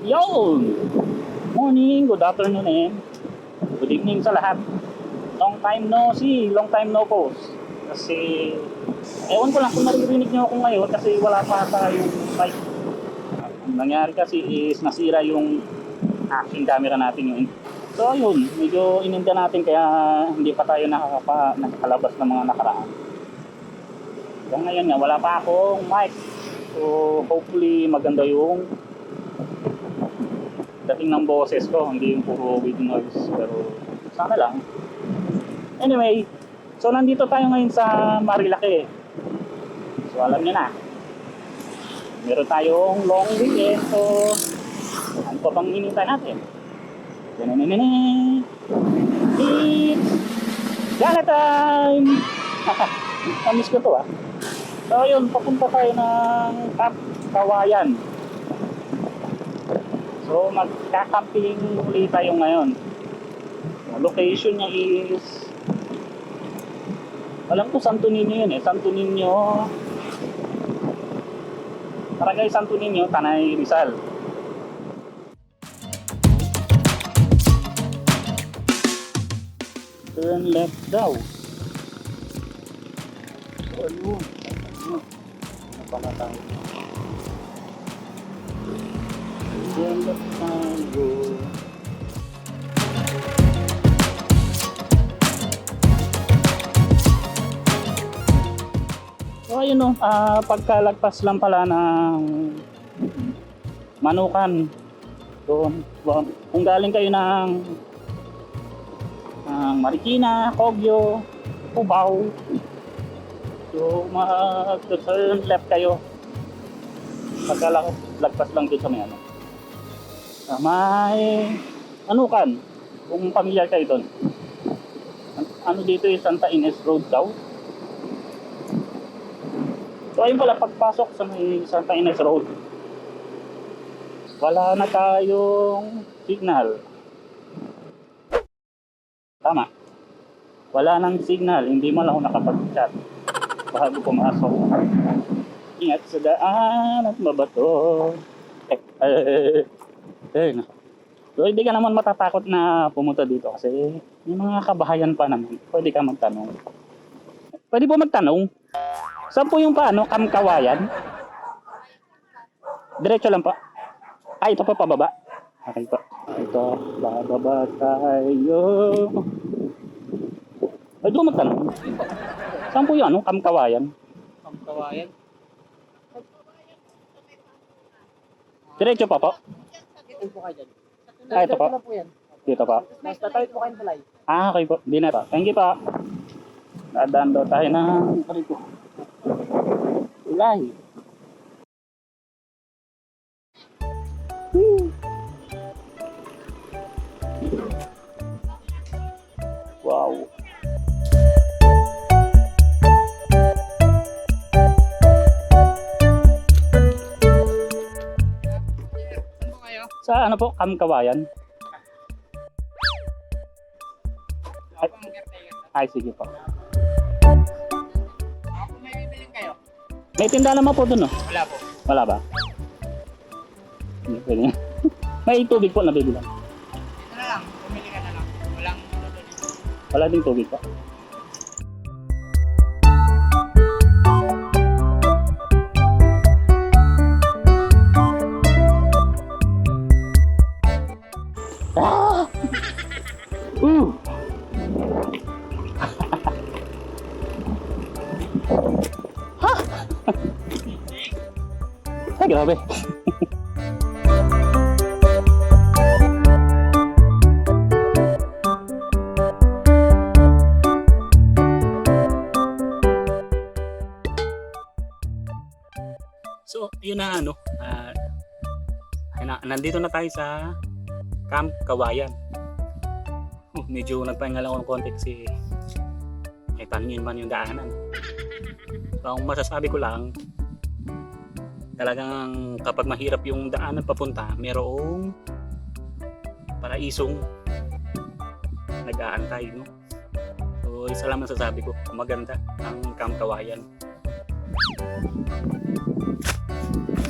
Yun! Morning, good afternoon good evening sa lahat. Long time no see, long time no post. Kasi, ewan ko lang kung naririnig nyo ako ngayon kasi wala pa tayong mic. Ang nangyari kasi is nasira yung action camera natin yun. So yun, medyo ininda natin kaya hindi pa tayo nakakalabas ng mga nakaraan. Kaya ngayon nga, wala pa akong mic. So hopefully maganda yung dating ng boses ko, hindi yung puro with noise, pero sana lang. Anyway, so nandito tayo ngayon sa Marilake. So alam niyo na, meron tayong long weekend, so ano pa bang hinintay natin? It's gala time! Namiss ko to ah. So yun, papunta tayo ng Camp Kawayan. So magka-camping ulit tayo ngayon. Ang location niya is, alam ko Santo Niño yun eh. Santo Niño, Barangay Santo Niño, Tanay Rizal. Turn left daw. So ayun, ano pala tayo? Turn left tayo. So ayun o, pagkalagpas lang pala ng Manukan doon, kung galing kayo ng Marikina, Kogyo, Cubao, so mag-turn left kayo pagkalagpas lang doon sa may ano, may Manukan, kung pamilyar kayo doon. Ano dito yung Santa Ines Road daw. So ayun pala, pagpasok sa may Santa Ines Road, wala na tayong signal. Tama. Wala nang signal, hindi mo lang ako nakapag-chat bago pumasok. Ingat sa daan at mabato. So hindi ka naman matatakot na pumunta dito kasi may mga kabahayan pa naman. Pwede ka magtanong. Pwede po magtanong. Saan po yung paano? Camp Kawayan? Diretso lang po. Ay, ito po pababa. Okay po. Ito, bababa tayo. Ay, doon magtanong. Saan po yung ano? Camp Kawayan? Camp Kawayan? Diretso pa po. Ito po kayo dyan. Ah, ito po. Dito po. Basta tayo po kayo palay. Ah, okay po. Di na po. Thank you po. Dadaan daw tayo ng parito. Ulay. Wow. Saan po kayo? Sa ano po? Camp Kawayan? Ako ang caretaker. Ay, sige po. Ako may bibiling kayo? May tinda naman po dun, no? Wala po. Wala ba? Hindi pwede. May tubig po na bibilang. Ito na lang. Pumili ka na lang. Walang ano doon. Wala ding tubig po. Ah! Ha? Ay, grabe. So, yun na ano. Nandito na tayo sa Camp Kawayan. Medyo nagpahinga lang ako ng konti kasi may pangin man yung daanan. So, ang masasabi ko lang, talagang kapag mahirap yung daanan papunta, merong paraisong nag-aantay, no? So, isa lang masasabi ko, maganda ang Camp Kawayan.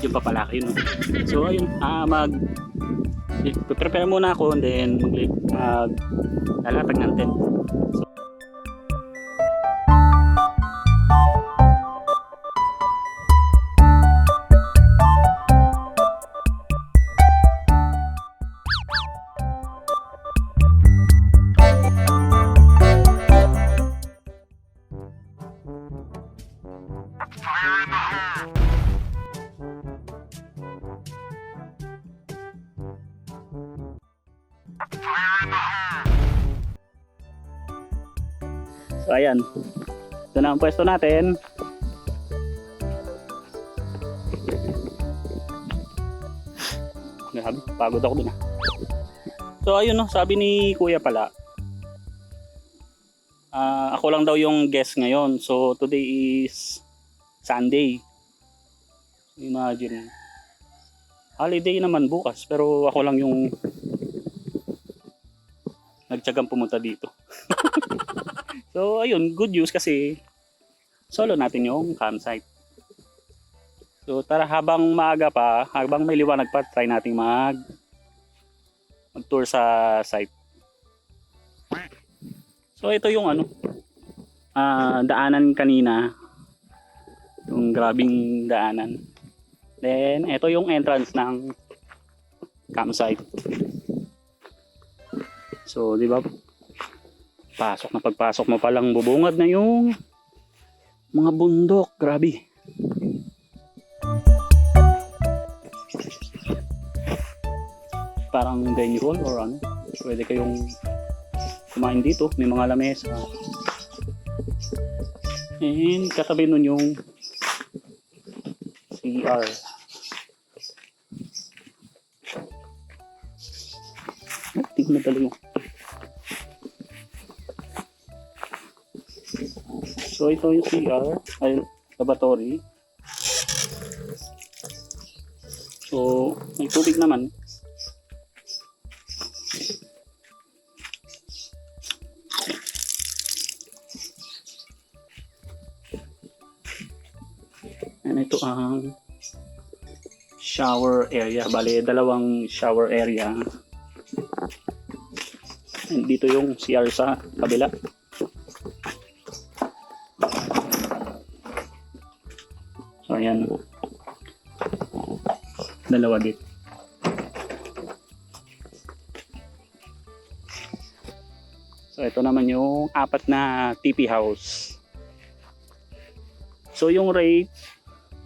Yung papalaki yun. So ayun, prepare muna ako and then lalatag ng tent. So, so ayan. Ito na ang pwesto natin. Grabe, pagod ako dun ah. So ayun no, sabi ni Kuya pala, ako lang daw yung guest ngayon. So today is Sunday. Imagine, holiday naman bukas, pero ako lang yung nagtyagang pumunta dito. So ayun, good news kasi solo natin yung campsite. So tara, habang maaga pa, habang may liwanag pa, try nating mag-tour sa site. So ito yung daanan kanina. Yung grabing daanan. Then ito yung entrance ng campsite. So di ba? Pagpasok mo pa lang, bubungad na yung mga bundok. Grabe. Parang dining hall or ano. Pwede kayong kumain dito. May mga lamesa. And katabi nun yung CR. Tignan talaga yung. So ito yung CR, ay lavatory. So may tubig naman. And ito ang shower area. Bale, dalawang shower area. And dito yung CR sa kabila. So ayan, dalawa dito. So ito naman yung apat na TP house. So yung rate,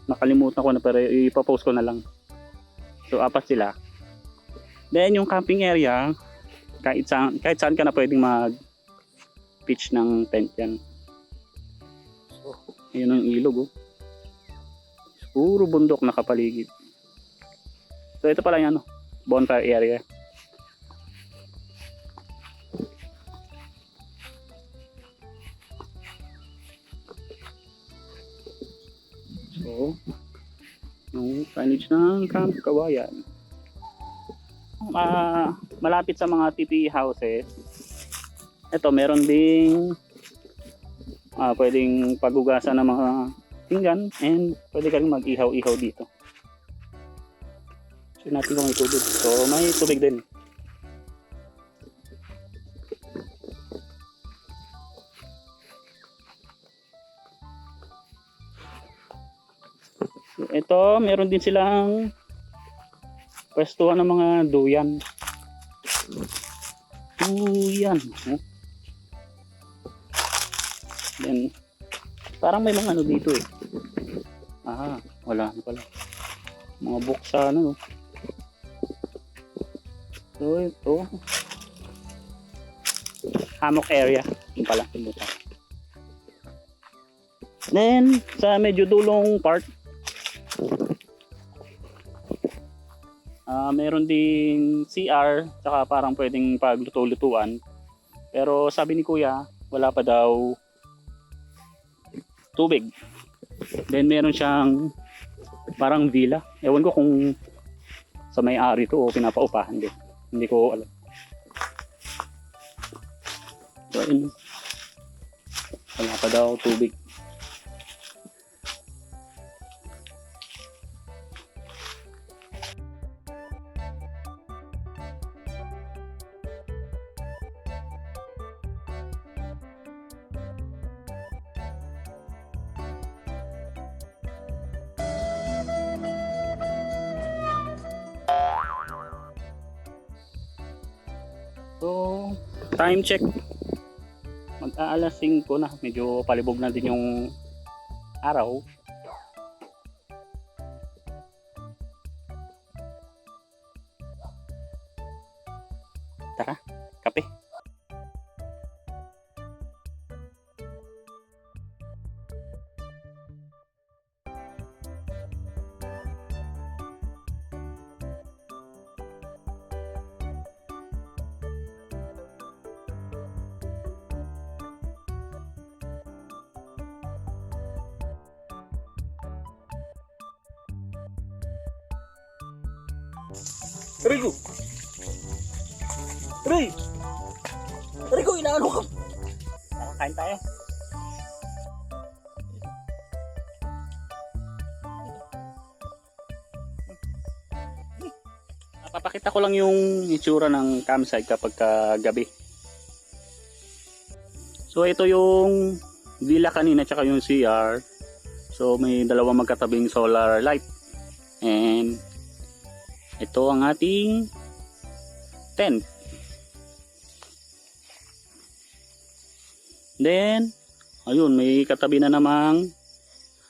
nakalimutan ko na pero ipapost ko na lang. So apat sila. Then yung camping area, kahit saan ka na pwedeng mag-pitch ng tent yan. So ayun ang ilog oh. Puro bundok nakapaligid. So ito pala yung bonfire area. So yung signage ng Camp Kawayan. Malapit sa mga TP houses. Ito meron ding pwedeng pagugasan ng mga pinggan and pwede ka rin mag-ihaw-ihaw dito. So natin kung may tubig. So may tubig din. So ito, meron din silang pwestuhan ng mga duyan. Duyan. Then parang may mga dito eh. Wala na pala. Mga buksa So ito. Hammock area. Yung pala. Then sa medyo dulong part, meron ding CR, tsaka parang pwedeng pagluto-lutuan. Pero sabi ni Kuya, wala pa daw tubig. Then meron siyang parang villa. Ewan ko kung sa may-ari to o pinapaupahan din. Hindi ko alam. So ayun. Wala pa daw tubig. Time check. Mag-aalas 5 na. Medyo palibog na din yung araw. Tara, kape. Rico! Ray! Rico, inaano ka? Nakakain tayo. Papakita ko lang yung itsura ng campsite kapag gabi. So ito yung villa kanina tsaka yung CR. So may dalawang magkatabing solar light. And ito ang ating tent. Then, ayun, may katabi na namang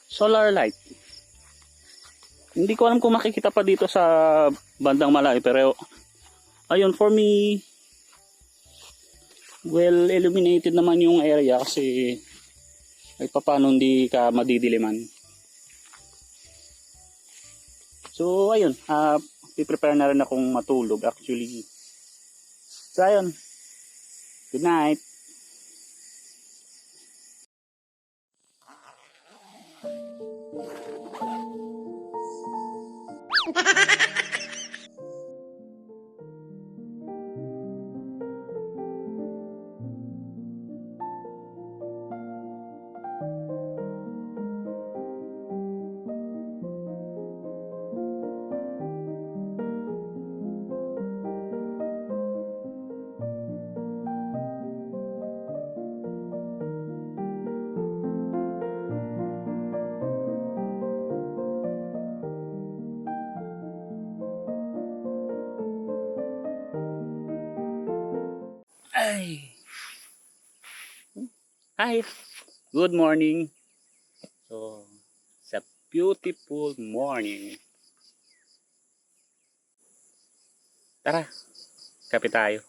solar light. Hindi ko alam kung makikita pa dito sa bandang malayo, pero ayun, for me, well illuminated naman yung area kasi ay paano hindi ka madidiliman. So ayun, prepare na rin akong matulog actually. So ayun, good night. Ay. Hi. Good morning. So, it's a beautiful morning. Tara, kape tayo.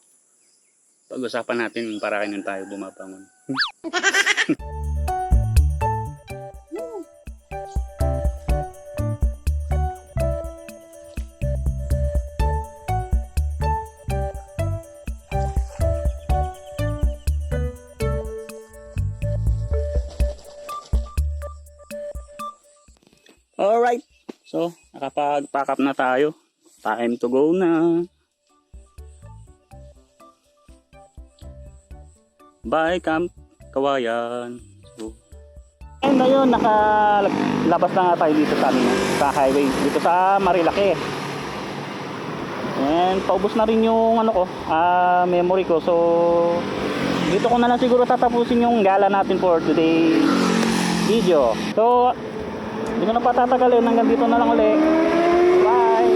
Pag-usapan natin para kailan tayo bumabangon. Alright, so nakapag-pack up na tayo. Time to go na. Bye Camp Kawayan. So, and ayun, nakalabas na nga tayo dito sa highway, dito sa Marilake. And paubos na rin yung memory ko. So dito ko na lang siguro tatapusin yung gala natin for today video. So hindi ko na patatagalin, hanggang dito na lang ulit. Bye!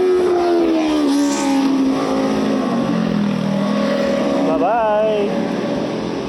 Bye-bye!